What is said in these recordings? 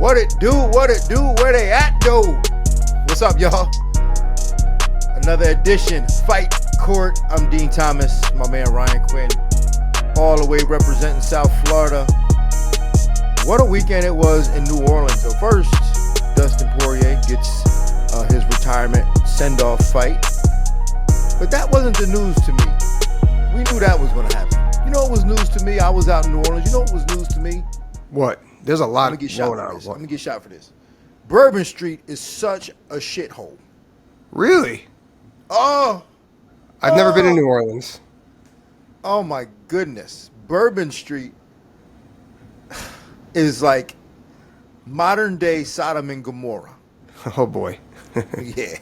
What it do? What it do? Where they at, though? What's up, y'all? Another edition, Fight Court. I'm Dean Thomas, my man Ryan Quinn, all the way representing South Florida. What a weekend it was in New Orleans. So first, Dustin Poirier gets his retirement send-off fight. But that wasn't the news to me. We knew that was going to happen. You know what was news to me? I was out in New Orleans. You know what was news to me? What? There's a lot going on. Let me get shot for this. Bourbon Street is such a shithole. Really? Oh. I've never been in New Orleans. Oh my goodness. Bourbon Street is like modern day Sodom and Gomorrah. Oh boy. Yeah.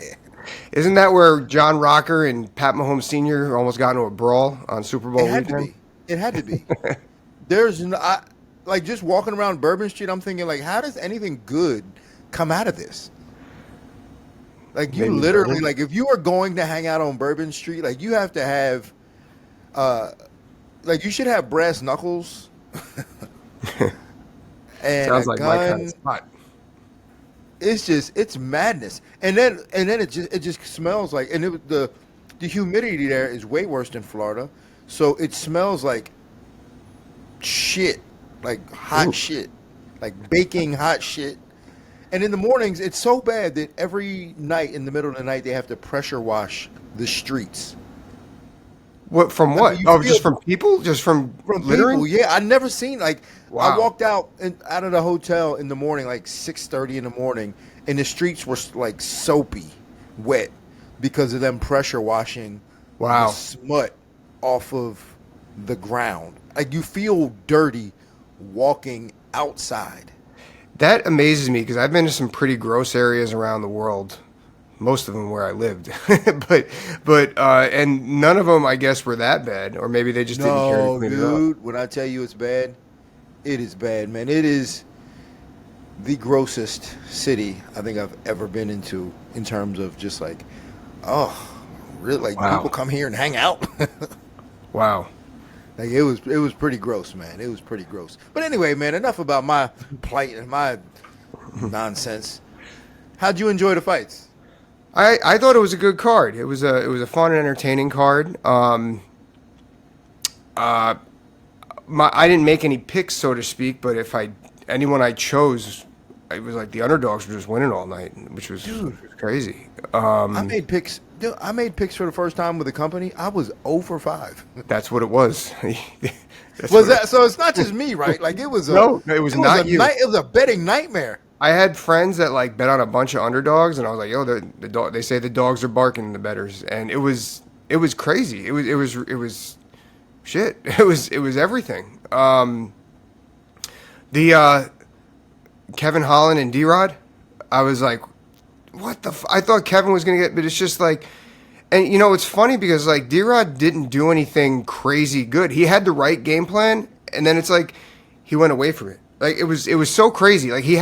Isn't that where John Rocker and Pat Mahomes Sr. almost got into a brawl on Super Bowl weekend? It had to be. There's like just walking around Bourbon Street, I'm thinking like, how does anything good come out of this? Like you literally, like if you are going to hang out on Bourbon Street, like you have to have, like you should have brass knuckles. And sounds a like gun. my kind of spot. It's madness. And then it just smells like, and the humidity there is way worse than Florida, so it smells like shit, like hot shit, like baking hot shit. And in the mornings, it's so bad that every night in the middle of the night, they have to pressure wash the streets. What from what? Just from people? Just from littering? People, yeah. I never seen like wow. I walked out of the hotel in the morning, like 6:30 in the morning, and the streets were like soapy, wet because of them pressure washing the smut off of the ground. Like you feel dirty walking outside. That amazes me because I've been to some pretty gross areas around the world. Most of them where I lived, but and none of them, I guess, were that bad, or maybe they just didn't care to clean it up. Dude, when I tell you it's bad, it is bad, man. It is the grossest city I think I've ever been into in terms of just like, oh, really? Like people come here and hang out. Wow. Like it was pretty gross, man. It was pretty gross. But anyway, man, enough about my plight and my nonsense. How'd you enjoy the fights? I thought it was a good card. It was a fun and entertaining card. I didn't make any picks, so to speak, but if anyone I chose, it was like the underdogs were just winning all night, which was crazy. I made picks. Dude, I made picks for the first time with the company. I was 0 for 5. That's what it was. So it's not just me, right? Like it was no, it was not you. It was a betting nightmare. I had friends that like bet on a bunch of underdogs, and I was like, "Yo, the dog." They say the dogs are barking, the bettors, and it was crazy. It was shit. It was everything. The Kevin Holland and D-Rod, I was like, what the? I thought Kevin was gonna get, but it's just like, and you know, it's funny because like D-Rod didn't do anything crazy good. He had the right game plan, and then it's like he went away from it. Like it was so crazy. Like he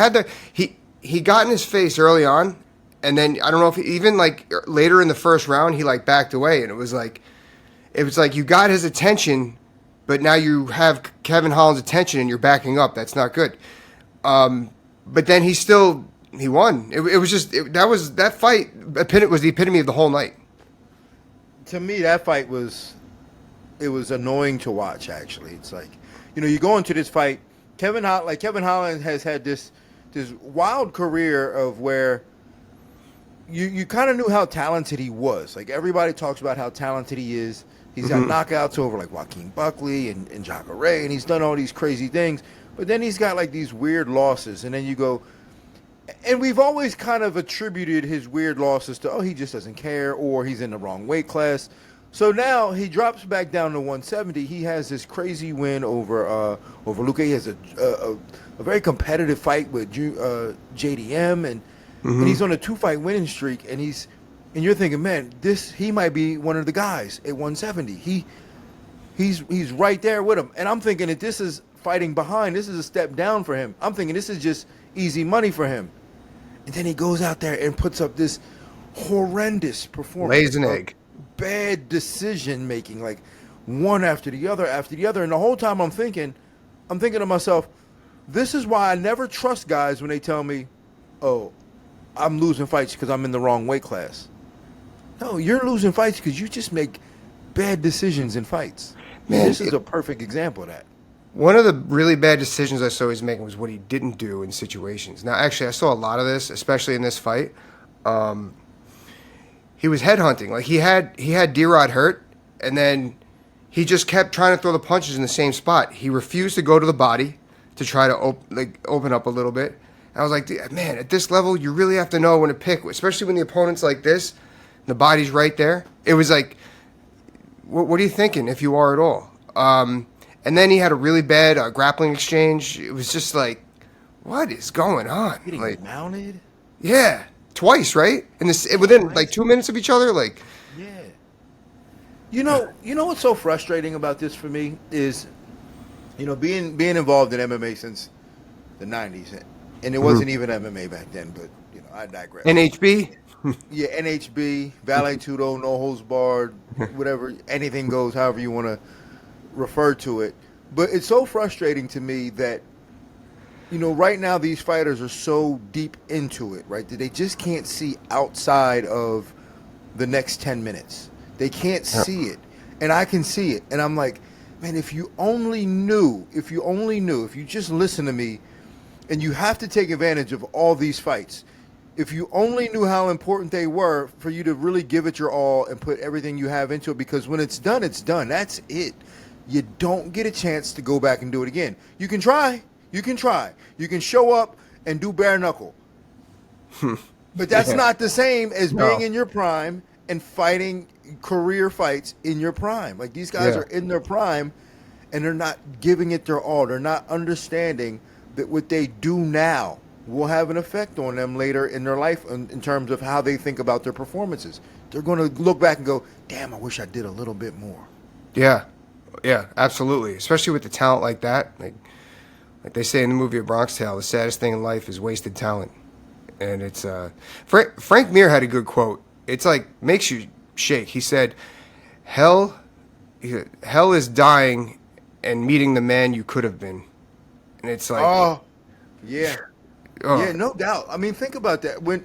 got in his face early on, and then I don't know if even like later in the first round he like backed away, and it was like you got his attention, but now you have Kevin Holland's attention and you're backing up. That's not good. But then he won. It was just that fight was the epitome of the whole night. To me, that fight was annoying to watch. Actually, it's like, you know, you go into this fight. Kevin Holland has had this wild career of where you kind of knew how talented he was. Like everybody talks about how talented he is. He's got knockouts over like Joaquin Buckley and Jacare, and he's done all these crazy things. But then he's got like these weird losses, and then you go, and we've always kind of attributed his weird losses to, oh, he just doesn't care, or he's in the wrong weight class. So now he drops back down to 170. He has this crazy win over Luque. He has a very competitive fight with JDM, and he's on a 2-fight winning streak. And you're thinking, man, he might be one of the guys at 170. He's right there with him. And I'm thinking that this is fighting behind. This is a step down for him. I'm thinking this is just easy money for him. And then he goes out there and puts up this horrendous performance. Lays an egg. Bad decision making, like one after the other. And the whole time I'm thinking to myself, This is why I never trust guys when they tell me, "Oh, I'm losing fights because I'm in the wrong weight class." No, you're losing fights because you just make bad decisions in fights. Man, This is a perfect example of that. one of the really bad decisions I saw he's making was what he didn't do in situations. Now, actually, I saw a lot of this, especially in this fight. He was headhunting. Like he had D-Rod hurt, and then he just kept trying to throw the punches in the same spot. He refused to go to the body to try to open up a little bit. And I was like, man, at this level, you really have to know when to pick, especially when the opponent's like this, the body's right there. It was like, what are you thinking if you are at all? And then he had a really bad grappling exchange. It was just like, what is going on? Getting Like, mounted. yeah, twice, right? And this within like 2 minutes of each other. Like, Yeah. You know what's so frustrating about this for me is, being involved in MMA since the '90s, and it wasn't even MMA back then, but I digress. NHB. Yeah, NHB, Valet Tudo, no holds barred, whatever, anything goes, however you want to refer to it. But it's so frustrating to me that, right now these fighters are so deep into it, right, that they just can't see outside of the next 10 minutes. They can't see it. And I can see it. And I'm like, man, if you just listen to me, and you have to take advantage of all these fights. If you only knew how important they were for you to really give it your all and put everything you have into it, because when it's done, it's done. That's it. You don't get a chance to go back and do it again. You can try. You can show up and do bare knuckle. But that's not the same as being in your prime and fighting career fights in your prime. Like, these guys are in their prime, and they're not giving it their all. They're not understanding that what they do now will have an effect on them later in their life in terms of how they think about their performances. They're going to look back and go, damn, I wish I did a little bit more. Yeah, absolutely. Especially with the talent like that. Like they say in the movie A Bronx Tale, the saddest thing in life is wasted talent. And it's Frank Mir had a good quote. It's like makes you shake. He said, "Hell is dying and meeting the man you could have been." And it's like, oh, yeah. Yeah, no doubt. I mean, think about that. When,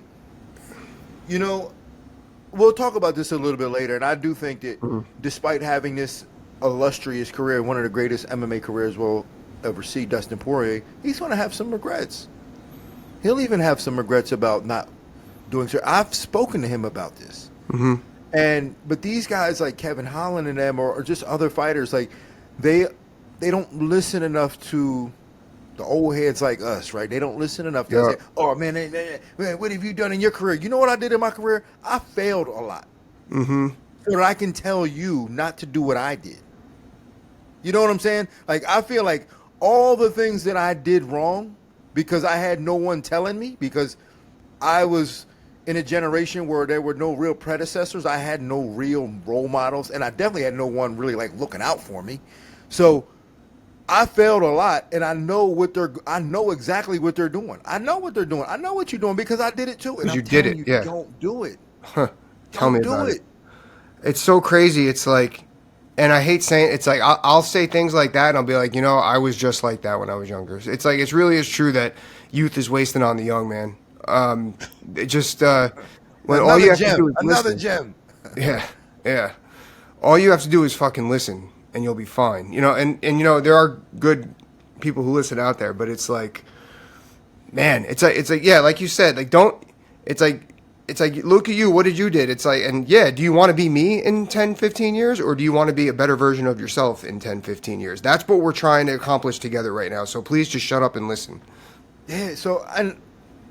we'll talk about this a little bit later, and I do think that despite having this illustrious career, one of the greatest MMA careers we'll ever see, Dustin Poirier, he's going to have some regrets. He'll even have some regrets about not doing so. I've spoken to him about this. But these guys like Kevin Holland and them, or just other fighters, like they don't listen enough to the old heads like us, right? They don't listen enough to say, "Oh man, what have you done in your career?" You know what I did in my career? I failed a lot, so that I can tell you not to do what I did. You know what I'm saying? Like, I feel like all the things that I did wrong because I had no one telling me, because I was in a generation where there were no real predecessors. I had no real role models, and I definitely had no one really like looking out for me. So I failed a lot, and I know exactly what they're doing. I know what they're doing. I know what you're doing because I did it too. And you did it, yeah. Don't do it. Tell me about it. It's so crazy. It's like, and I hate saying it's like I'll say things like that, and I'll be like, I was just like that when I was younger. It's like it really is true that youth is wasting on the young, man. It just when all you have to do is another listen. gem. Yeah. All you have to do is fucking listen, and you'll be fine. And there are good people who listen out there, but it's like, man, it's like yeah, like you said, like don't. It's like look at you, what did you did? It's like, and yeah, do you want to be me in 10, 15 years, or do you want to be a better version of yourself in 10, 15 years? That's what we're trying to accomplish together right now. So please just shut up and listen. Yeah. So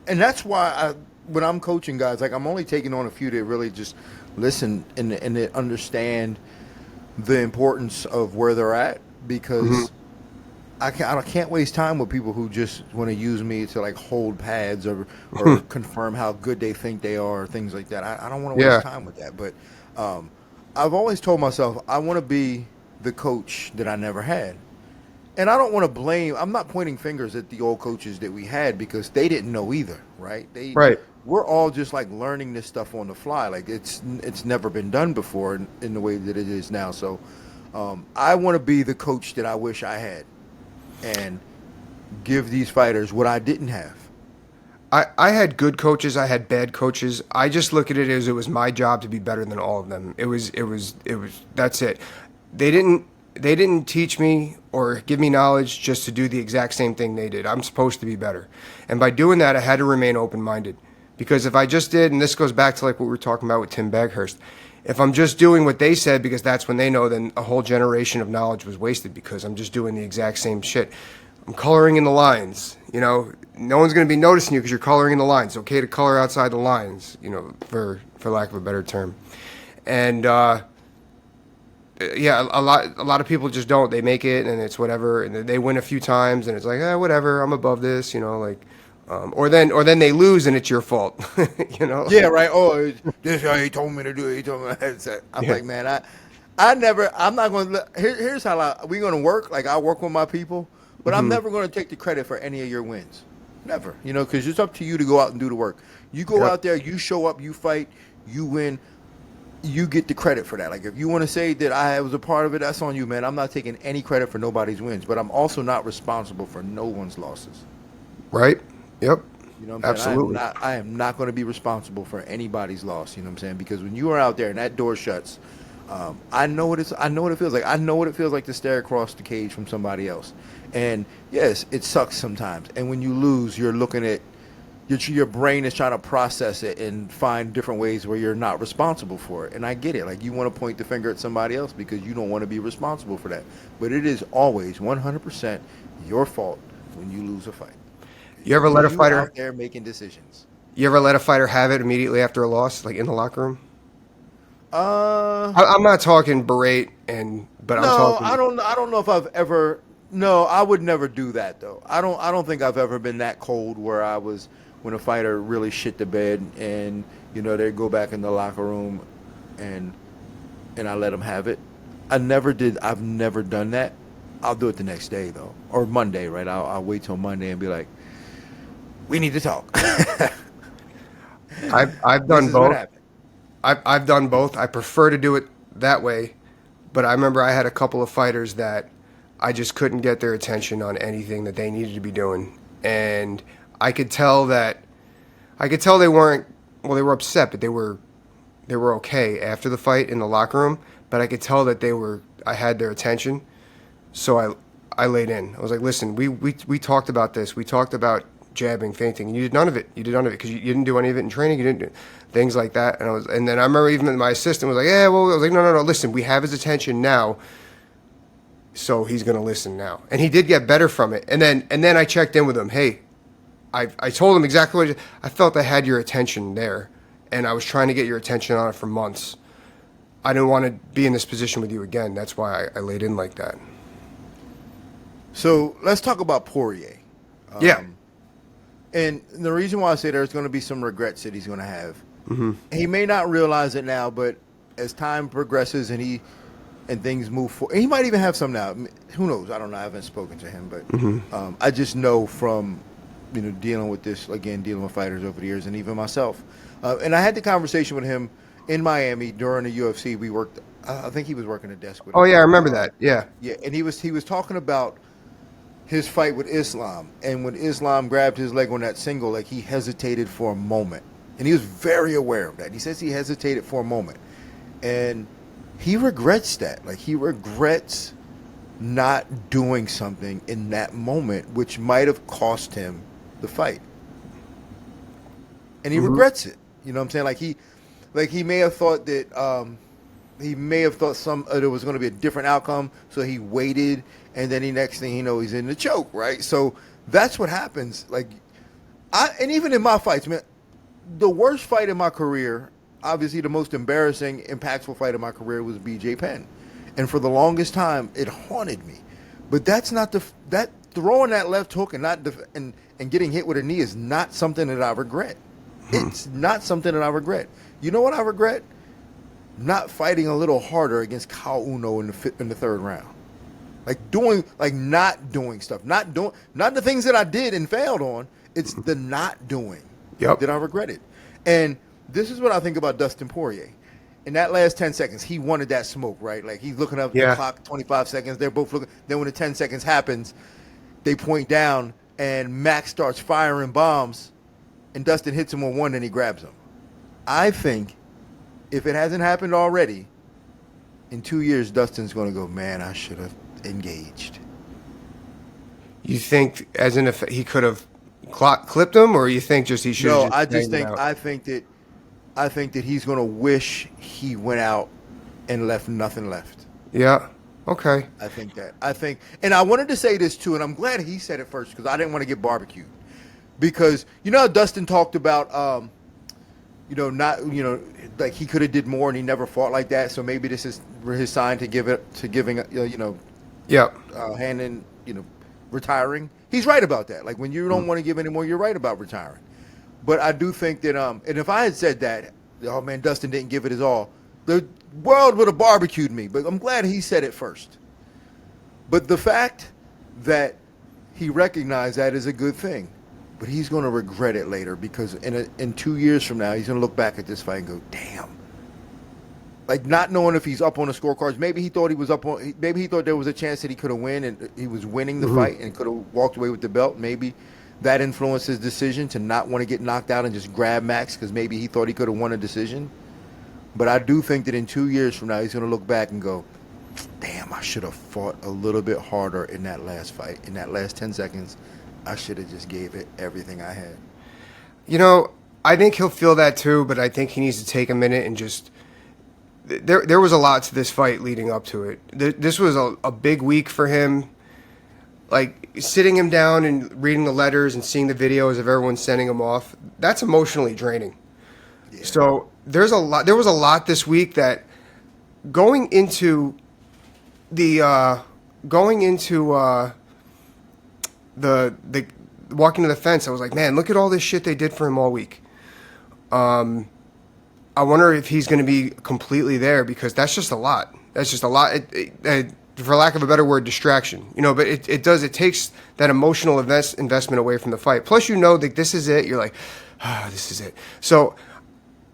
and that's why when I'm coaching guys, like, I'm only taking on a few that really just listen and they understand the importance of where they're at, because I can't waste time with people who just want to use me to like hold pads or confirm how good they think they are, or things like that. I don't want to waste time with that. But I've always told myself I want to be the coach that I never had. And I don't want to blame. I'm not pointing fingers at the old coaches that we had, because they didn't know either, right? We're all just like learning this stuff on the fly. Like it's never been done before in the way that it is now. So I want to be the coach that I wish I had. And give these fighters what I didn't have. I had good coaches. I had bad coaches. I just look at it as it was my job to be better than all of them. That's it. They didn't teach me or give me knowledge just to do the exact same thing they did. I'm supposed to be better. And by doing that, I had to remain open-minded. Because if I just did, and this goes back to like what we were talking about with Tim Baghurst, if I'm just doing what they said because that's when they know, then a whole generation of knowledge was wasted because I'm just doing the exact same shit. I'm coloring in the lines. No one's going to be noticing you because you're coloring in the lines. It's okay to color outside the lines, for lack of a better term. And yeah, a lot of people just don't. They make it and it's whatever, and they win a few times and it's like, whatever, I'm above this, or then they lose and it's your fault, Yeah, right. Oh, this how he told me to do it. He told me that. I'm like, man, I'm not going to. Here's how we're going to work. Like, I work with my people, but I'm never going to take the credit for any of your wins. Never. Because it's up to you to go out and do the work. You go out there, you show up, you fight, you win. You get the credit for that. Like, if you want to say that I was a part of it, that's on you, man. I'm not taking any credit for nobody's wins, but I'm also not responsible for no one's losses. Right. Yep. You know what I'm Absolutely. saying? I am not going to be responsible for anybody's loss. You know what I'm saying? Because when you are out there and that door shuts, I know what it feels like. I know what it feels like to stare across the cage from somebody else. And yes, it sucks sometimes. And when you lose, you're looking at your brain is trying to process it and find different ways where you're not responsible for it. And I get it. Like, you want to point the finger at somebody else because you don't want to be responsible for that. But it is always 100% your fault when you lose a fight. You ever let a fighter out there making decisions? You ever let a fighter have it immediately after a loss, like in the locker room? I'm not talking berate, but I'm talking. I don't know if I've ever. No, I would never do that though. I don't think I've ever been that cold where I was when a fighter really shit the bed and they go back in the locker room, and I let them have it. I never did. I've never done that. I'll do it the next day though, or Monday, right? I'll wait till Monday and be like, we need to talk. I've done both. I've done both. I prefer to do it that way, but I remember I had a couple of fighters that I just couldn't get their attention on anything that they needed to be doing, and I could tell they weren't. Well, they were upset, but they were okay after the fight in the locker room. But I could tell that I had their attention, so I laid in. I was like, listen, we talked about this. We talked about jabbing, feinting, and you did none of it. You did none of it because you didn't do any of it in training. You didn't do things like that. And then I remember even my assistant was like, I was like, no, listen, we have his attention now, so he's gonna listen now. And he did get better from it. And then I checked in with him. Hey, I told him exactly what I felt. I had your attention there, and I was trying to get your attention on it for months. I didn't want to be in this position with you again. That's why I laid in like that. So let's talk about Poirier. Yeah. And the reason why I say there's going to be some regrets that he's going to have. Mm-hmm. He may not realize it now, but as time progresses and things move forward, he might even have some now. Who knows? I don't know. I haven't spoken to him, but I just know from dealing with this again, dealing with fighters over the years, and even myself. And I had the conversation with him in Miami during the UFC. We worked. I think he was working a desk with him. Oh yeah, I remember that. Yeah. Yeah, and he was talking about his fight with Islam, and when Islam grabbed his leg on that single, like, he hesitated for a moment, and he was very aware of that. He says he hesitated for a moment, and he regrets that. Like, he regrets not doing something in that moment, which might have cost him the fight, and he regrets it. You know what I'm saying? He may have thought that there was going to be a different outcome, so he waited, and then the next thing you know, he's in the choke, right? So that's what happens. And even in my fights, man, the worst fight in my career, obviously the most embarrassing, impactful fight in my career was BJ Penn, and for the longest time, it haunted me. But that's not that throwing that left hook and getting hit with a knee is not something that I regret. It's not something that I regret. You know what I regret? Not fighting a little harder against Kyle Uno in the third round. Not doing stuff. Not the things that I did and failed on. It's the not doing that I regretted. And this is what I think about Dustin Poirier. In that last 10 seconds, he wanted that smoke, right? Like, he's looking up the clock, 25 seconds. They're both looking. Then when the 10 seconds happens, they point down and Max starts firing bombs and Dustin hits him on one and he grabs him. I think if it hasn't happened already, in 2 years, Dustin's going to go, man, I should have engaged. You think, as in if he could have clipped him, or you think just he should? No, just I think that he's going to wish he went out and left nothing left. Yeah. Okay. I think that. And I wanted to say this too, and I'm glad he said it first because I didn't want to get barbecued. Because you know how Dustin talked about, like he could have did more and he never fought like that. So maybe this is his sign to giving, hand in, retiring. He's right about that. Like when you don't want to give anymore, you're right about retiring. But I do think that, and if I had said that, oh man, Dustin didn't give it his all, the world would have barbecued me. But I'm glad he said it first. But the fact that he recognized that is a good thing. But he's going to regret it later because in 2 years from now, he's going to look back at this fight and go, damn. Like not knowing if he's up on the scorecards. Maybe he thought he was maybe he thought there was a chance that he could have won and he was winning the fight and could have walked away with the belt. Maybe that influenced his decision to not want to get knocked out and just grab Max because maybe he thought he could have won a decision. But I do think that in 2 years from now, he's going to look back and go, damn, I should have fought a little bit harder in that last fight. In that last 10 seconds, I should have just gave it everything I had. I think he'll feel that too, but I think he needs to take a minute and just... There was a lot to this fight leading up to it. This was a big week for him. Like, sitting him down and reading the letters and seeing the videos of everyone sending him off, that's emotionally draining. Yeah. So there was a lot this week that going into the walking to the fence, I was like, man, look at all this shit they did for him all week. I wonder if he's going to be completely there because that's just a lot. That's just a lot. For lack of a better word, distraction. But it takes that emotional investment away from the fight. Plus, that this is it. You're like, this is it. So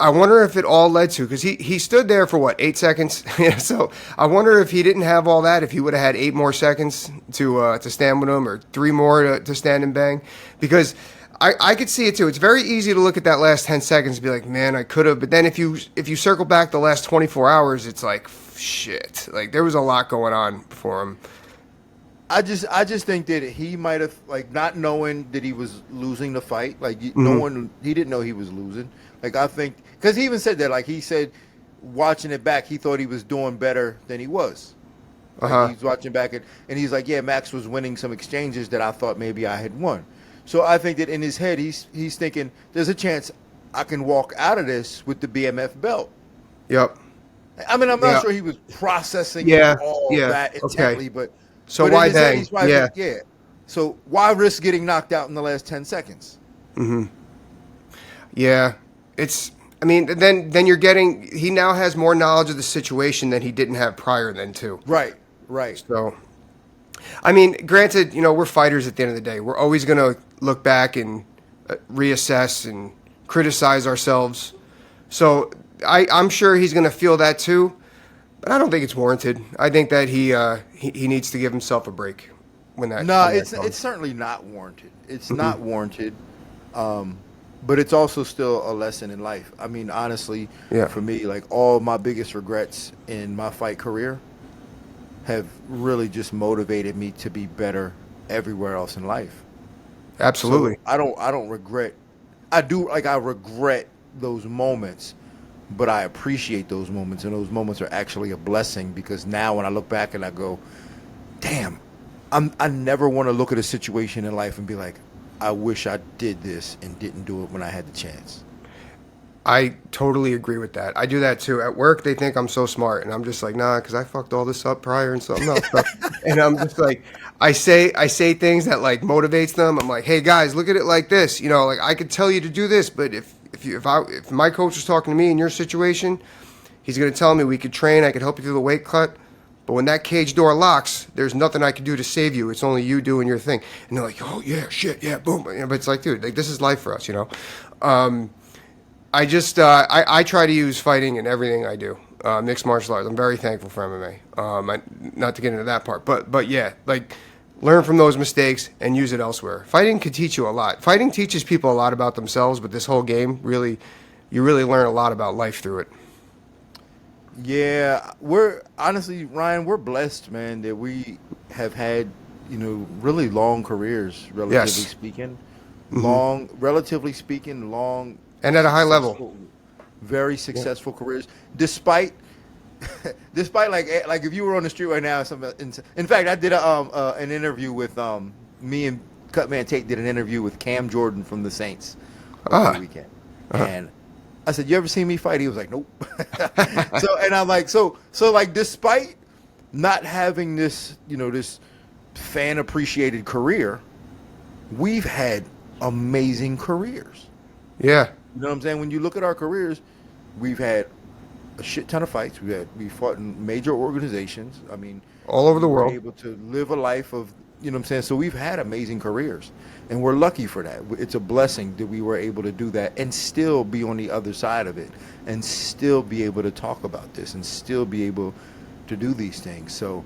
I wonder if it all led to, because he stood there for 8 seconds. So I wonder if he didn't have all that, if he would have had 8 more seconds to stand with him or 3 more to stand and bang. Because I could see it too. It's very easy to look at that last 10 seconds and be like, man, I could have. But then if you circle back the last 24 hours, it's like, shit. Like there was a lot going on for him. I just think that he might have, like, not knowing that he was losing the fight. Like he didn't know he was losing. Like I think, because he even said that, like he said, watching it back, he thought he was doing better than he was. Like he's watching back and he's like, yeah, Max was winning some exchanges that I thought maybe I had won. So I think that in his head, he's thinking, there's a chance I can walk out of this with the BMF belt. Yep. I mean, I'm not sure he was processing all that intently, but so why then? So why risk getting knocked out in the last 10 seconds? Mm-hmm. Yeah, then you're getting. He now has more knowledge of the situation than he didn't have prior then too. Right. So. I mean, granted, we're fighters at the end of the day. We're always going to look back and reassess and criticize ourselves. So I'm sure he's going to feel that too, but I don't think it's warranted. I think that he needs to give himself a break when that. No, it's certainly not warranted. It's not warranted, but it's also still a lesson in life. I mean, honestly, for me, like all my biggest regrets in my fight career have really just motivated me to be better everywhere else in life. Absolutely. So I don't regret. I regret those moments, but I appreciate those moments, and those moments are actually a blessing because now when I look back and I go, damn, I never want to look at a situation in life and be like, I wish I did this and didn't do it when I had the chance. I totally agree with that. I do that too. At work, they think I'm so smart, and I'm just like, nah, because I fucked all this up prior and something else. And I'm just like, I say things that like motivates them. I'm like, hey guys, look at it like this. Like I could tell you to do this, but if my coach was talking to me in your situation, he's gonna tell me we could train. I could help you through the weight cut. But when that cage door locks, there's nothing I can do to save you. It's only you doing your thing. And they're like, oh yeah, shit, yeah, boom. But it's like, dude, like this is life for us, I just I try to use fighting in everything I do. Mixed martial arts. I'm very thankful for MMA. Not to get into that part, but yeah, like learn from those mistakes, and use it elsewhere. Fighting can teach you a lot. Fighting teaches people a lot about themselves, but this whole game, you really learn a lot about life through it. Yeah, we're honestly, Ryan, we're blessed, man, that we have had, really long careers, relatively Yes. speaking. Mm-hmm. Relatively speaking, long And at a high level. successful- very successful careers, despite despite like if you were on the street right now, in fact, I did an interview with me and Cutman Tate did an interview with Cam Jordan from the Saints over the weekend, and I said, "You ever seen me fight?" He was like, "Nope." And I'm like, so like, despite not having this, this fan appreciated career, we've had amazing careers. Yeah. You know what I'm saying? When you look at our careers, we've had a shit ton of fights. We fought in major organizations. I mean, All over the we were world. able to live a life of, you know what I'm saying? So we've had amazing careers, and we're lucky for that. It's a blessing that we were able to do that and still be on the other side of it and still be able to talk about this and still be able to do these things. So,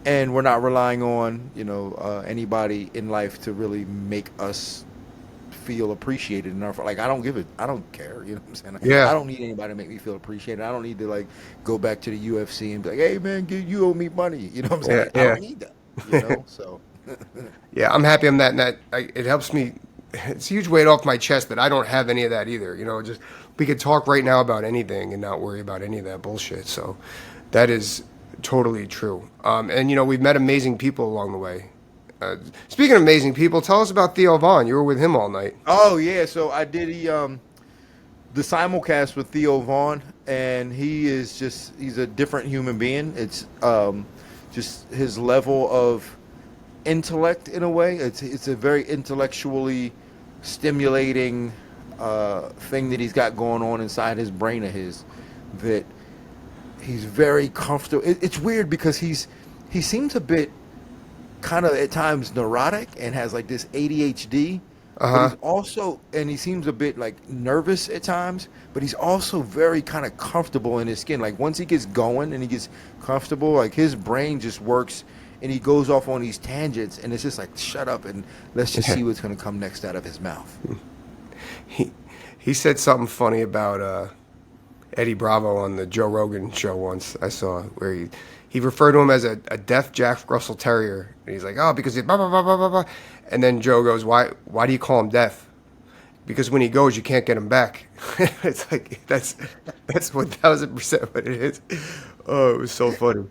and we're not relying on, anybody in life to really make us feel appreciated enough. Like, I don't care. You know what I'm saying? Yeah. I don't need anybody to make me feel appreciated. I don't need to like go back to the UFC and be like, hey man, you owe me money. You know what I'm saying? Yeah, I don't need that. So Yeah, I'm happy I'm that. It helps me. It's a huge weight off my chest that I don't have any of that either. Just we could talk right now about anything and not worry about any of that bullshit. So that is totally true. And we've met amazing people along the way. Speaking of amazing people, tell us about Theo Von. You were with him all night. oh yeah, so I did the simulcast with Theo Von, and he's a different human being. It's just his level of intellect in a way. It's a very intellectually stimulating thing that he's got going on inside his brain of his, that he's very comfortable. It's weird because he seems a bit kind of at times neurotic and has like this ADHD. But he's also, and he seems a bit like nervous at times, but he's also very kind of comfortable in his skin. Like once he gets going and he gets comfortable, like his brain just works and he goes off on these tangents, and it's just like, shut up and let's just see what's going to come next out of his mouth. He said something funny about Eddie Bravo on the Joe Rogan show once. I saw where he referred to him as a deaf Jack Russell Terrier, and he's like, oh, because he's blah blah blah blah blah blah. And then Joe goes, why do you call him deaf? Because when he goes, you can't get him back. It's like that's 1000% what it is. Oh, it was so funny.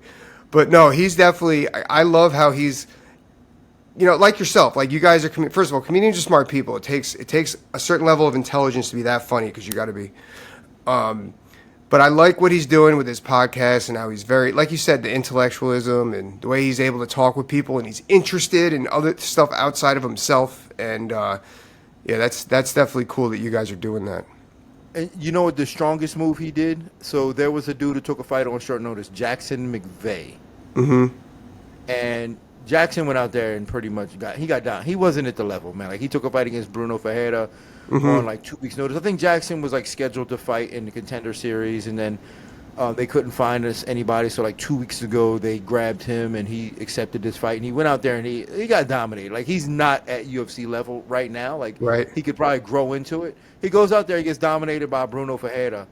But no, he's definitely. I love how he's, like yourself. Like you guys are. First of all, comedians are smart people. It takes a certain level of intelligence to be that funny, because you got to be. But I like what he's doing with his podcast and how he's very, like you said, the intellectualism and the way he's able to talk with people, and he's interested in other stuff outside of himself. And yeah, that's definitely cool that you guys are doing that. And you know what the strongest move he did? So there was a dude who took a fight on short notice, Jackson McVeigh. Mm-hmm. And Jackson went out there and pretty much got down. He wasn't at the level, man. Like he took a fight against Bruno Ferreira on like 2 weeks' notice. I think Jackson was like scheduled to fight in the Contender Series, and then they couldn't find anybody. So like 2 weeks ago, they grabbed him and he accepted this fight, and he went out there and he got dominated. Like he's not at UFC level right now. Like Right. he could probably grow into it. He goes out there, he gets dominated by Bruno Ferreira,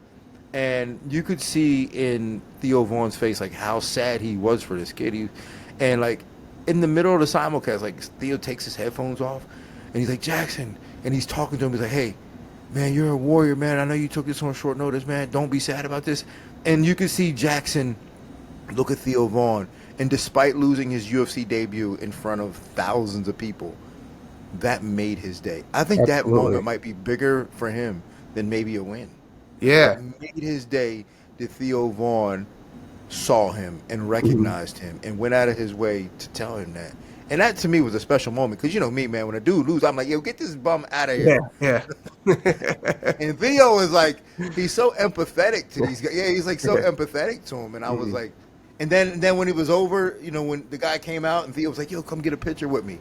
and you could see in Theo Von's face like how sad he was for this kid. And like in the middle of the simulcast, like Theo takes his headphones off and he's like, Jackson, and he's talking to him. He's like, hey, man, you're a warrior, man. I know you took this on short notice, man. Don't be sad about this. And you can see Jackson look at Theo Von, and despite losing his UFC debut in front of thousands of people, that made his day. I think that moment might be bigger for him than maybe a win. Yeah. It made his day that Theo Von saw him and recognized him and went out of his way to tell him that. And that to me was a special moment, because you know me, man, when a dude loses, I'm like, yo, get this bum out of here. Yeah. And Theo is like, he's so empathetic to these guys. Yeah, he's like so empathetic to him. And I was like, and then when it was over, when the guy came out and Theo was like, yo, come get a picture with me.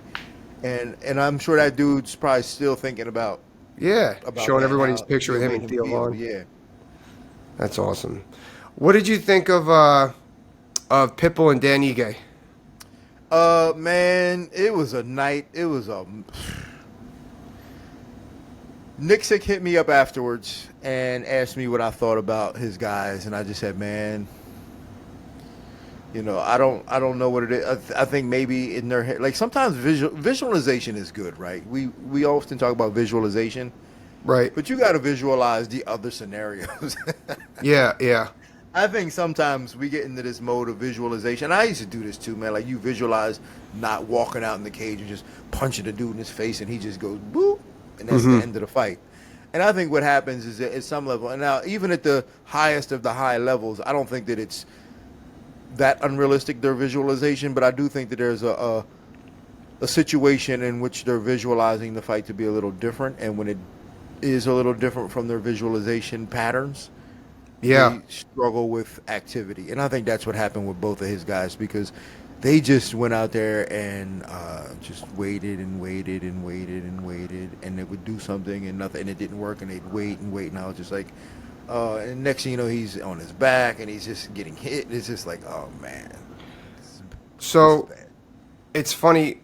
And I'm sure that dude's probably still thinking about showing everybody his picture with him and Theo Von. Yeah. That's awesome. What did you think of Pitbull and Dan Ige? Man, it was a night. It was a. Nixick hit me up afterwards and asked me what I thought about his guys, and I just said, man, I don't know what it is. I think maybe in their head, like sometimes visualization is good, right? We often talk about visualization, Right. but you got to visualize the other scenarios. Yeah. I think sometimes we get into this mode of visualization. I used to do this too, man. Like you visualize not walking out in the cage and just punching the dude in his face, and he just goes boop, and that's the end of the fight. And I think what happens is that at some level, and now even at the highest of the high levels, I don't think that it's that unrealistic, their visualization, but I do think that there's a situation in which they're visualizing the fight to be a little different, and when it is a little different from their visualization patterns, they struggle with activity. And I think that's what happened with both of his guys, because they just went out there and just waited and waited and waited and waited, and it would do something and nothing, and it didn't work, and they'd wait and wait, and I was just like, and next thing you know, he's on his back and he's just getting hit. It's just like, oh man. So it's funny.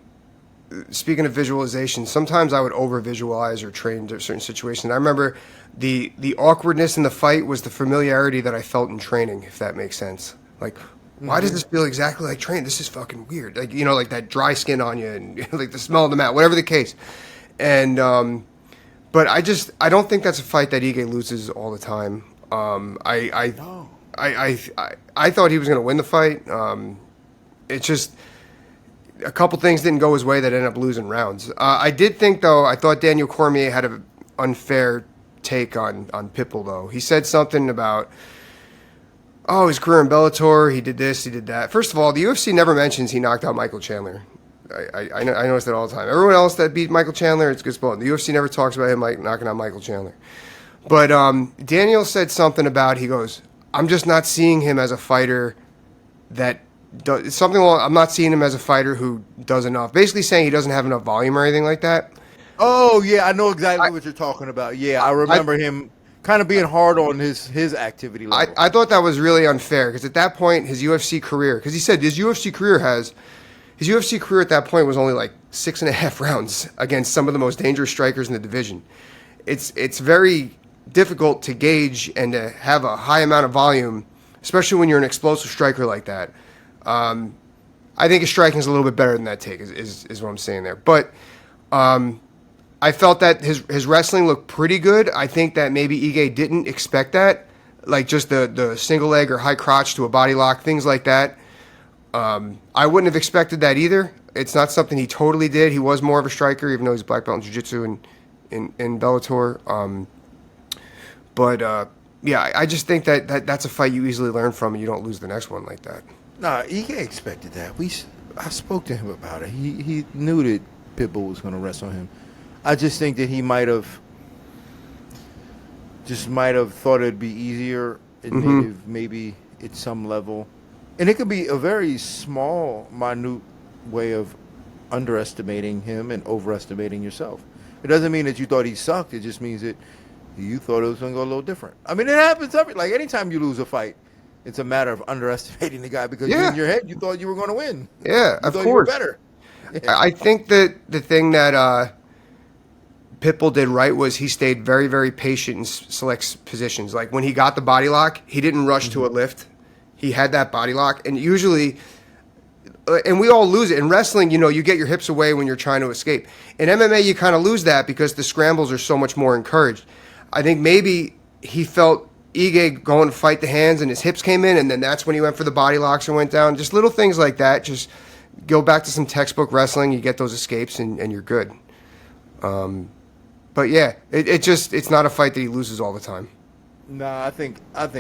Speaking of visualization, sometimes I would over visualize or train to certain situations. I remember the awkwardness in the fight was the familiarity that I felt in training, if that makes sense. Like, why does this feel exactly like training? This is fucking weird. Like, like that dry skin on you and like the smell of the mat, whatever the case. And, but I don't think that's a fight that Ige loses all the time. I thought he was going to win the fight. It's just a couple things didn't go his way that ended up losing rounds. I did think, though, I thought Daniel Cormier had an unfair take on Pitbull, though. He said something about, his career in Bellator, he did this, he did that. First of all, the UFC never mentions he knocked out Michael Chandler. I notice that all the time. Everyone else that beat Michael Chandler, it's good spot. The UFC never talks about him like knocking out Michael Chandler. But Daniel said something about, he goes, I'm just not seeing him as a fighter that does something. I'm not seeing him as a fighter who does enough. Basically saying he doesn't have enough volume or anything like that. Oh yeah, I know exactly what you're talking about. Yeah, I remember him kind of being hard on his activity level. I thought that was really unfair, because at that point his UFC career, because he said his UFC career at that point was only like 6.5 rounds against some of the most dangerous strikers in the division. It's very difficult to gauge and to have a high amount of volume, especially when you're an explosive striker like that. I think his striking is a little bit better than that take, is what I'm saying there. But I felt that his wrestling looked pretty good. I think that maybe Ige didn't expect that, like just the single leg or high crotch to a body lock, things like that. I wouldn't have expected that either. It's not something he totally did. He was more of a striker, even though he's black belt in jiu-jitsu in Bellator. Yeah, I just think that's a fight you easily learn from, and you don't lose the next one like that. Nah, Ige expected that. I spoke to him about it. He knew that Pitbull was going to wrestle him. I just think that he might have thought it'd be easier and maybe at some level. And it could be a very small, minute way of underestimating him and overestimating yourself. It doesn't mean that you thought he sucked. It just means that you thought it was going to go a little different. I mean, it happens like anytime you lose a fight, it's a matter of underestimating the guy, because in your head you thought you were going to win. Yeah, of course. You were better. Yeah. I think that the thing that Pitbull did right was he stayed very, very patient in select positions. Like when he got the body lock, he didn't rush to a lift. He had that body lock, and usually, and we all lose it. In wrestling, you get your hips away when you're trying to escape. In MMA, you kind of lose that because the scrambles are so much more encouraged. I think maybe he felt Ige going to fight the hands and his hips came in, and then that's when he went for the body locks and went down. Just little things like that. Just go back to some textbook wrestling, you get those escapes, and you're good. But yeah, it's not a fight that he loses all the time. Nah, I think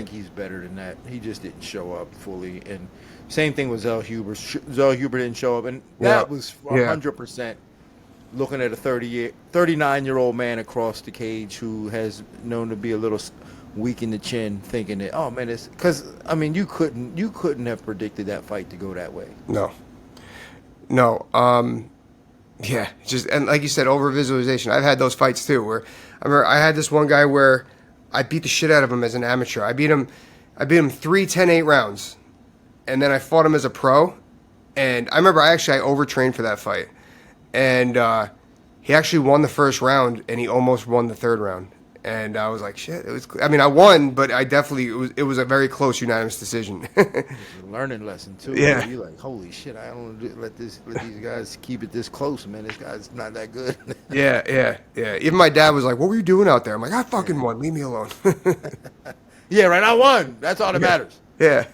he's better than that. He just didn't show up fully, and same thing with Zell Huber. Zell Huber didn't show up, and that was 100% looking at a 39-year-old man across the cage who has known to be a little weak in the chin, thinking that, oh man, it's because you couldn't have predicted that fight to go that way. No. Yeah, just, and like you said, over visualization. I've had those fights too, where I remember I had this one guy where I beat the shit out of him as an amateur. I beat him 3 10-8 rounds, and then I fought him as a pro, And I remember I overtrained for that fight. And he actually won the first round, and he almost won the third round. And I was like, shit. I won, but it was a very close unanimous decision. It's a learning lesson too. Yeah. You're like, holy shit, I don't let these guys keep it this close, man. This guy's not that good. Yeah. Even my dad was like, what were you doing out there? I'm like, I fucking won. Leave me alone. Yeah, right. I won. That's all that matters. Yeah.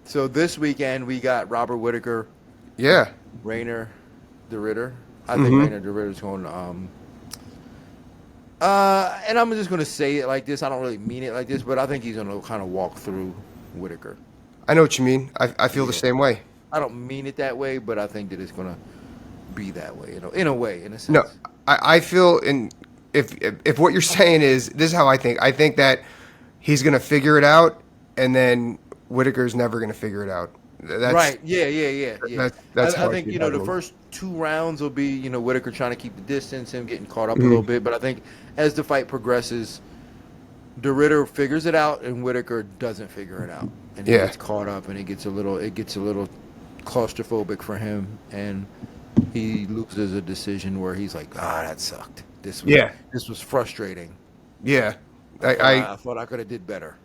So this weekend we got Robert Whittaker, Yeah. Reiner, the Ritter. I think Reiner the Ritter's going. And I'm just going to say it like this. I don't really mean it like this, but I think he's going to kind of walk through Whittaker. I know what you mean. I feel the same way. I don't mean it that way, but I think that it's going to be that way, in a sense. No, I feel if what you're saying is, this is how I think. I think that he's going to figure it out, and then Whittaker's never going to figure it out. Right. Yeah. That's I think, the first 2 rounds will be, Whittaker trying to keep the distance, him getting caught up a little bit. But I think as the fight progresses, the Ritter figures it out and Whittaker doesn't figure it out. And he gets caught up and it gets a little claustrophobic for him. And he loses a decision where he's like, that sucked. This was frustrating. Yeah. I thought I could have did better.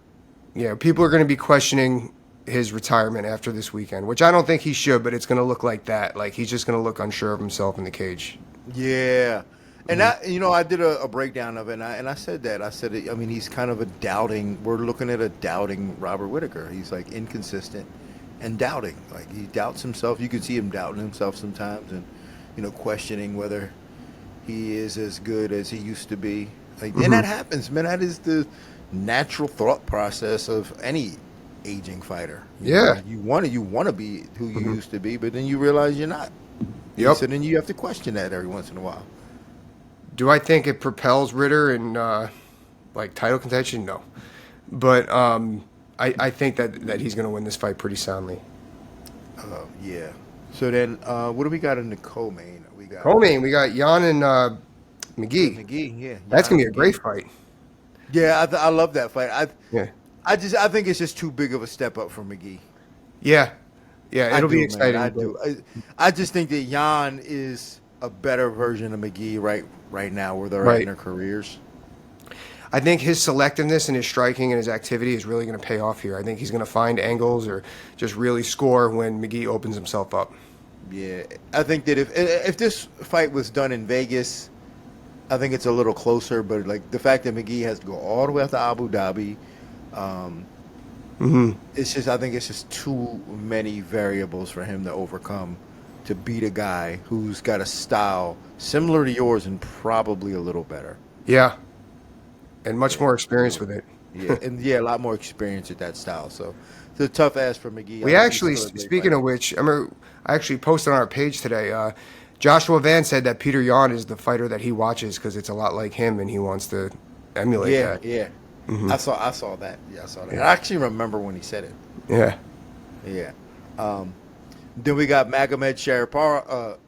Yeah, people are going to be questioning his retirement after this weekend, which I don't think he should, but it's going to look like that. Like, he's just going to look unsure of himself in the cage. Yeah. And I did a breakdown of it, and I said that. I said, he's kind of we're looking at a doubting Robert Whittaker. He's, like, inconsistent and doubting. Like, he doubts himself. You can see him doubting himself sometimes and, questioning whether he is as good as he used to be. Like, and that happens, man. That is the natural thought process of any aging fighter. You want to be who you used to be, but then you realize you're not. Yep. So then you have to question that every once in a while. Do I think it propels Ritter in title contention? No, but I think that he's going to win this fight pretty soundly. Yeah. So then, what do we got in the co-main? We got Jan and Mcghee. Mcghee, yeah. That's going to be a great fight. Yeah, I love that fight. I think it's just too big of a step up for Mcghee. Yeah, it'll be exciting. Man, I do. I just think that Jan is a better version of Mcghee right now where they're at in their careers. I think his selectiveness and his striking and his activity is really going to pay off here. I think he's going to find angles or just really score when Mcghee opens himself up. Yeah, I think that if this fight was done in Vegas, I think it's a little closer. But like the fact that Mcghee has to go all the way out to Abu Dhabi, I think it's just too many variables for him to overcome to beat a guy who's got a style similar to yours and probably a little better. Yeah. And much more experience with it. A lot more experience at that style. So it's a tough ass for Mcghee. We actually, speaking of which, I actually posted on our page today, Joshua Van said that Petr Yan is the fighter that he watches because it's a lot like him and he wants to emulate that. Yeah. I saw that. Yeah, I saw that. I actually remember when he said it. Yeah. Then we got Magomed Sharapov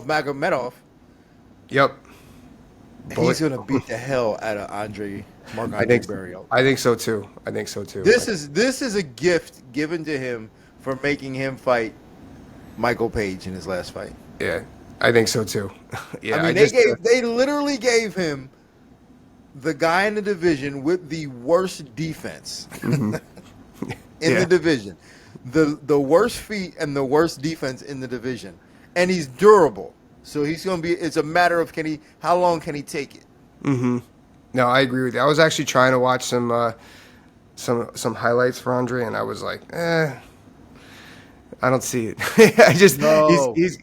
Magomedov. Yep. He's going to beat the hell out of Marc-Andre Barriault. I think so too. This is a gift given to him for making him fight Michael Page in his last fight. Yeah, I think so too. Yeah, they literally gave him the guy in the division with the worst defense in the division. The worst feet and the worst defense in the division. And he's durable. So he's going to be, it's a matter of how long can he take it? No, I agree with you. I was actually trying to watch some highlights for Andre, and I was like, I don't see it.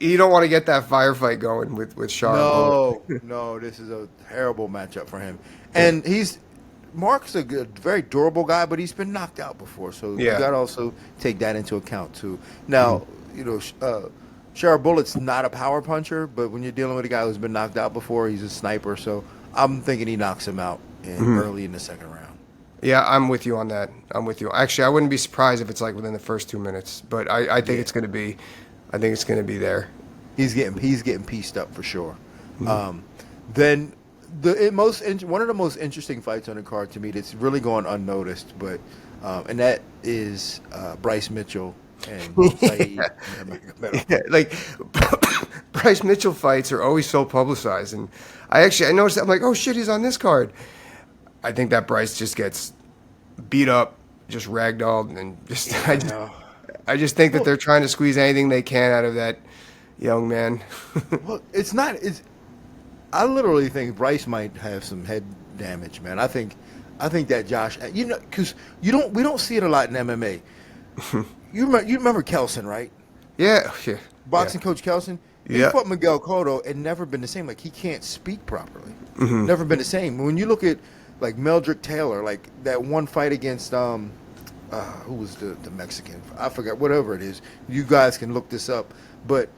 You don't want to get that firefight going with Char. No, this is a terrible matchup for him. And Mark's a good, very durable guy, but he's been knocked out before, so you got to also take that into account too. Now, Shara Bullett's not a power puncher, but when you're dealing with a guy who's been knocked out before, he's a sniper. So I'm thinking he knocks him out early in the second round. Yeah, I'm with you on that. I'm with you. Actually, I wouldn't be surprised if it's like within the first 2 minutes, but I think it's going to be. I think it's going to be there. He's getting pieced up for sure. Then one of the most interesting fights on the card to me that's really going unnoticed, but and that is Bryce Mitchell and Saeed. Yeah, like Bryce Mitchell fights are always so publicized, and I noticed that. I'm like, oh shit, he's on this card. I think that Bryce just gets beat up, just ragdolled, and just I know. I just think that they're trying to squeeze anything they can out of that young man. Well, it's not. It's. I literally think Bryce might have some head damage, man. I think that Josh, because we don't see it a lot in MMA. You remember Kelson, right? Yeah, yeah, Boxing coach Kelson. He yeah. fought Miguel Cotto and never been the same. Like he can't speak properly. Never been the same. When you look at like Meldrick Taylor, like that one fight against who was the Mexican? I forgot. Whatever it is, you guys can look this up. But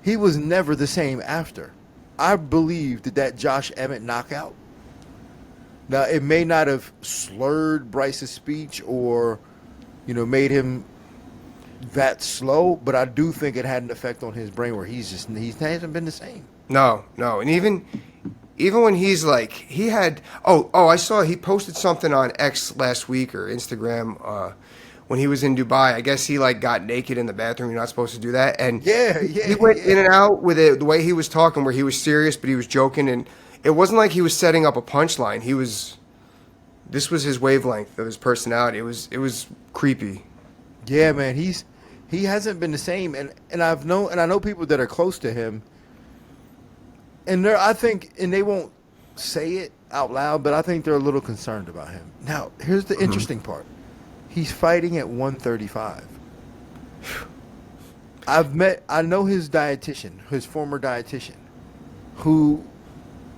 he was never the same after. I believe that Josh Emmett knockout. Now it may not have slurred Bryce's speech or, made him that slow, but I do think it had an effect on his brain where he hasn't been the same. No, and even when he's like he had I saw he posted something on X last week or Instagram when he was in Dubai. I guess he like got naked in the bathroom. You're not supposed to do that, and he went in and out with it the way he was talking, where he was serious but he was joking, and it wasn't like he was setting up a punchline. This was his wavelength of his personality. It was creepy. Yeah, man, he hasn't been the same, and I know people that are close to him, and they won't say it out loud, but I think they're a little concerned about him. Now, here's the interesting part: he's fighting at 135. I know his dietitian, his former dietitian, who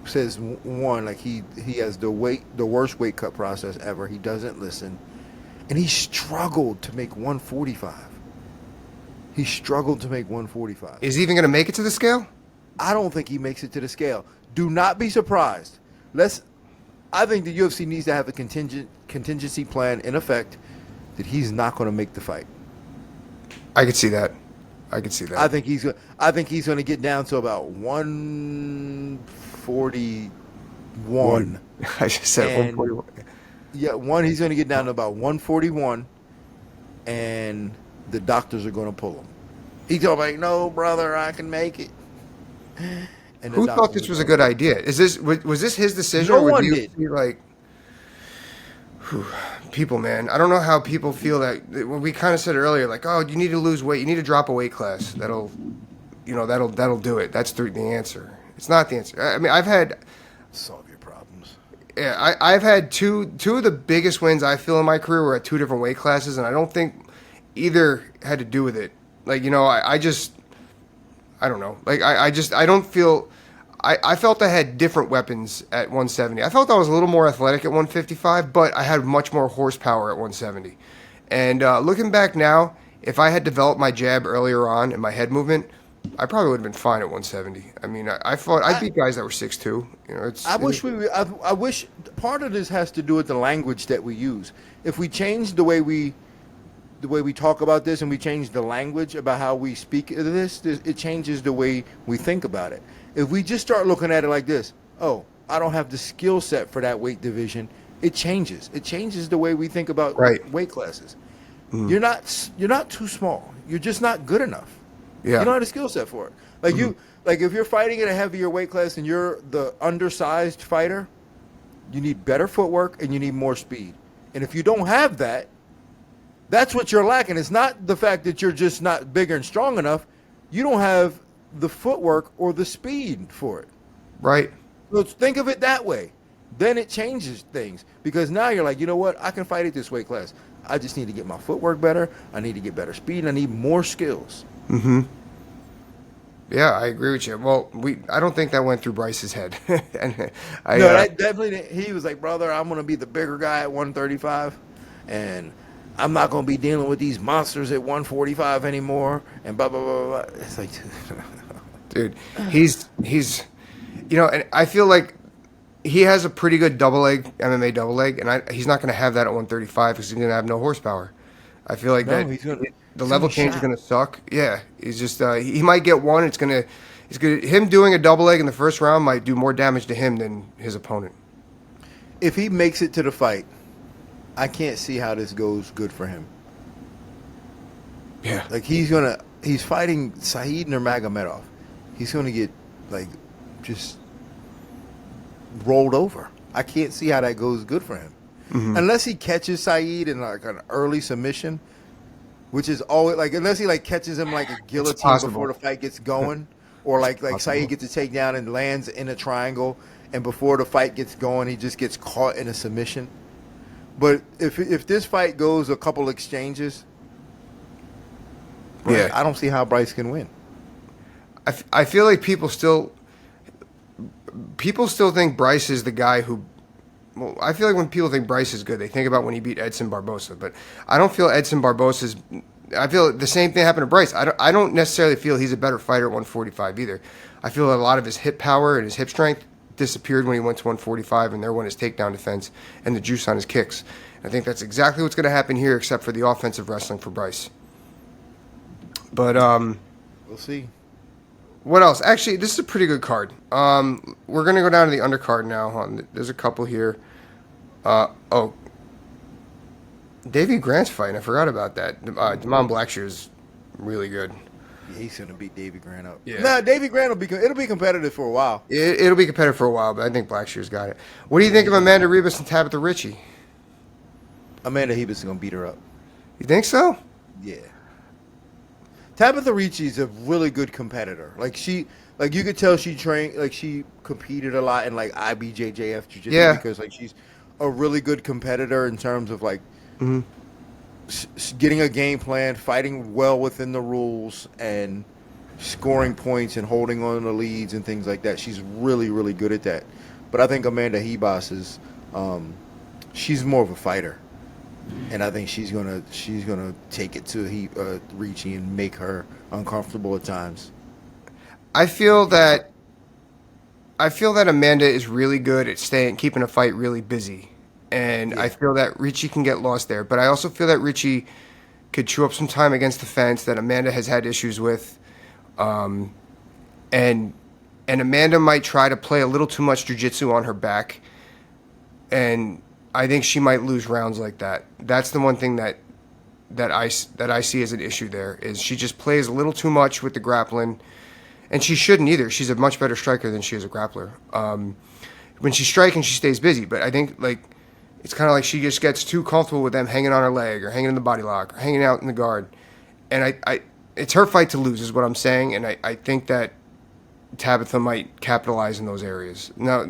says like he has the worst weight cut process ever. He doesn't listen, and he struggled to make 145. He struggled to make 145. Is he even going to make it to the scale? I don't think he makes it to the scale. Do not be surprised. I think the UFC needs to have a contingency plan in effect that he's not going to make the fight. I could see that. I think he's going to get down to about 141. I just said 141. Yeah, he's going to get down to about 141, and the doctors are going to pull him. He's going to be like, no, brother, I can make it. And who thought this was a good idea? Was this his decision? No or one you did. Like, people, man. I don't know how people feel that. We kind of said earlier, like, oh, you need to lose weight. You need to drop a weight class. That'll do it. That's the answer. It's not the answer. I mean, I've had solve your problems. Yeah, I've had two of the biggest wins I feel in my career were at two different weight classes, and I don't think either had to do with it. Like, I don't know. Like, I don't feel. I felt I had different weapons at 170. I felt I was a little more athletic at 155, but I had much more horsepower at 170. And looking back now, if I had developed my jab earlier on and my head movement, I probably would have been fine at 170. I mean, I beat guys that were 6'2". I wish part of this has to do with the language that we use. If we change the way we talk about this and we change the language about how we speak of this, it changes the way we think about it. If we just start looking at it like this, oh, I don't have the skill set for that weight division, it changes. It changes the way we think about weight classes. Mm. You're not too small. You're just not good enough. Yeah. You don't have the skill set for it. Like if you're fighting at a heavier weight class and you're the undersized fighter, you need better footwork and you need more speed. And if you don't have that, that's what you're lacking. It's not the fact that you're just not bigger and strong enough. You don't have the footwork or the speed for it. Right. So think of it that way. Then it changes things. Because now you're like, you know what? I can fight at this weight class. I just need to get my footwork better. I need to get better speed. And I need more skills. Mm-hmm. Yeah, I agree with you. Well, I don't think that went through Bryce's head. That definitely. He was like, brother, I'm going to be the bigger guy at 135. And I'm not going to be dealing with these monsters at 145 anymore. And blah, blah, blah, blah. It's like... Dude, he's and I feel like he has a pretty good MMA double leg, and he's not going to have that at 135 because he's going to have no horsepower. I feel like the level change is going to suck. Yeah, he's just he might get one. It's going to him doing a double leg in the first round might do more damage to him than his opponent. If he makes it to the fight, I can't see how this goes good for him. Yeah. Like he's fighting Saeed Nurmagomedov. He's gonna get like just rolled over. I can't see how that goes good for him. Unless he catches Saeed in like an early submission, which is always like unless he like catches him like a guillotine before the fight gets going, or like Saeed gets a takedown and lands in a triangle, and before the fight gets going, he just gets caught in a submission. But if this fight goes a couple exchanges, Bryce, I don't see how Bryce can win. I feel like people still think Bryce is the guy who. Well, I feel like when people think Bryce is good, they think about when he beat Edson Barbosa. But I don't feel Edson Barbosa's. I feel the same thing happened to Bryce. I don't necessarily feel he's a better fighter at 145 either. I feel a lot of his hip power and his hip strength disappeared when he went to 145, and there went his takedown defense and the juice on his kicks. I think that's exactly what's going to happen here, except for the offensive wrestling for Bryce. But we'll see. What else? Actually, this is a pretty good card. We're going to go down to the undercard now. There's a couple here. Davey Grant's fighting. I forgot about that. Damon Blackshear is really good. Yeah, he's going to beat Davey Grant up. Yeah. Nah, Davey Grant it'll be competitive for a while. It'll be competitive for a while, but I think Blackshear's got it. What do you think of Amanda Ribas and Tabitha Ricci? Amanda Ribas is going to beat her up. You think so? Yeah. Tabitha Ricci is a really good competitor. Like you could tell she trained, like she competed a lot in like IBJJF jiu-jitsu because like she's a really good competitor in terms of like getting a game plan, fighting well within the rules, and scoring points and holding on to leads and things like that. She's really, really good at that. But I think Amanda Ribas is, she's more of a fighter. And I think she's gonna take it to Ricci and make her uncomfortable at times. I feel that Amanda is really good at keeping a fight really busy, and I feel that Ricci can get lost there. But I also feel that Ricci could chew up some time against the fence that Amanda has had issues with, and Amanda might try to play a little too much jiu-jitsu on her back, and I think she might lose rounds like that. That's the one thing that I see as an issue there is she just plays a little too much with the grappling, and she shouldn't either. She's a much better striker than she is a grappler. When she's striking, she stays busy, but I think like it's kind of like she just gets too comfortable with them hanging on her leg or hanging in the body lock or hanging out in the guard, and it's her fight to lose is what I'm saying, and I think that Tabitha might capitalize in those areas. Now,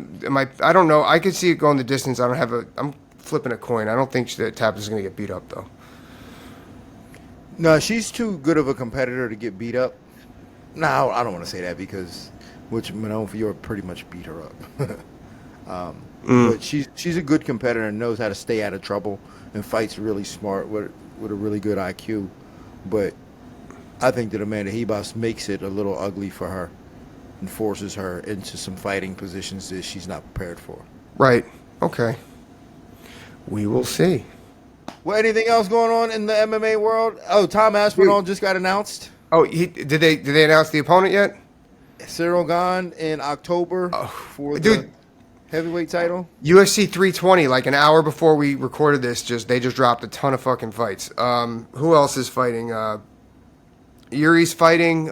I don't know. I could see it going the distance. I'm flipping a coin. I don't think that Tabitha's going to get beat up, though. No, she's too good of a competitor to get beat up. No, I don't want to say that because Manon Fiore pretty much beat her up. But she's a good competitor and knows how to stay out of trouble and fights really smart with a really good IQ. But I think that Amanda Ribas makes it a little ugly for her and forces her into some fighting positions that she's not prepared for. Right. Okay. We will see. Well, anything else going on in the MMA world? Oh, Tom Aspinall just got announced. Oh, did they announce the opponent yet? Cyril Gane in October for the heavyweight title. UFC 320, like an hour before we recorded this, they just dropped a ton of fucking fights. Who else is fighting? Yuri's fighting.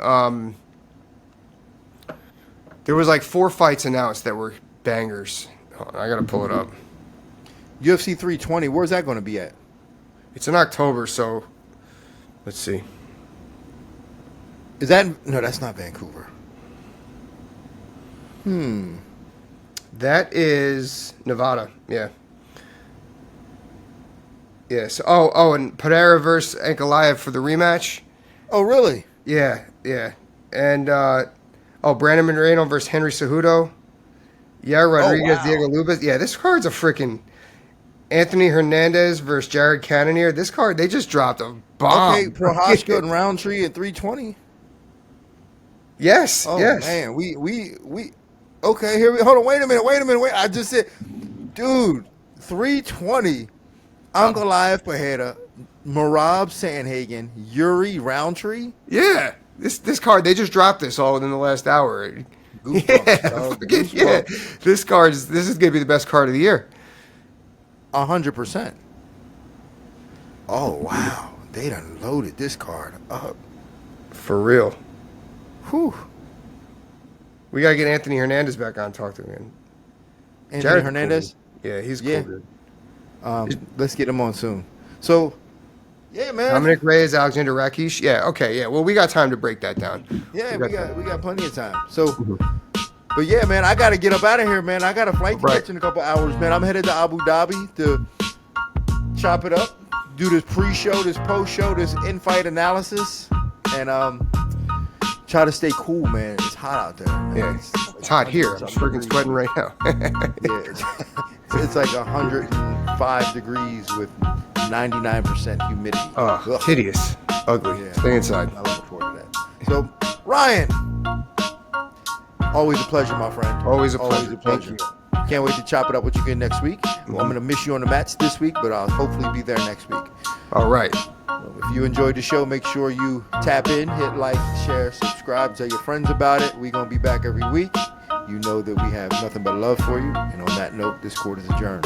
There was like 4 fights announced that were bangers. Hold on, I gotta pull it up. UFC 320, where's that going to be at? It's in October, so let's see. Is that no? That's not Vancouver. That is Nevada. Yeah. Yes. And Petr versus Ankalaev for the rematch. Oh, really? Yeah. And Brandon Moreno versus Henry Cejudo. Yeah, Rodriguez, Diego Lubas. Yeah, this card's a freaking Anthony Hernandez versus Jared Cannonier. This card, they just dropped a bomb. Okay, Prohashka and Roundtree at 320. Yes. Oh yes. man, we. Okay, here we. Hold on. Wait a minute. I just said, dude, 320. Ankalaev Pereira, Merab Sandhagen, Yuri Roundtree. Yeah. This card, they just dropped this all within the last hour. Yeah. This is gonna be the best card of the year. 100%. Oh wow, they done loaded this card up. For real. Whew. We gotta get Anthony Hernandez back on and talk to him again. Anthony Jared's Hernandez? Cool. Yeah, he's Yeah. cool, dude. Let's get him on soon. So, yeah, man. Dominic Reyes, Alexander Rakic. Yeah, okay, yeah. Well, we got time to break that down. Yeah, we got plenty of time. So, but yeah, man, I got to get up out of here, man. I got a flight to catch in a couple hours, man. I'm headed to Abu Dhabi to chop it up, do this pre-show, this post-show, this in-fight analysis, and try to stay cool, man. It's hot out there, man. Yeah, it's hot here. I'm freaking sweating right now. Yeah, it's like 105 degrees with 99% humidity. Oh, hideous. Ugly. Yeah. Stay inside. I look forward to that. So, Ryan, always a pleasure, my friend. Always a pleasure. Always a pleasure. Can't wait to chop it up with you again next week. Well, I'm going to miss you on the mats this week, but I'll hopefully be there next week. All right. If you enjoyed the show, make sure you tap in, hit like, share, subscribe, tell your friends about it. We're going to be back every week. You know that we have nothing but love for you. And on that note, this court is adjourned.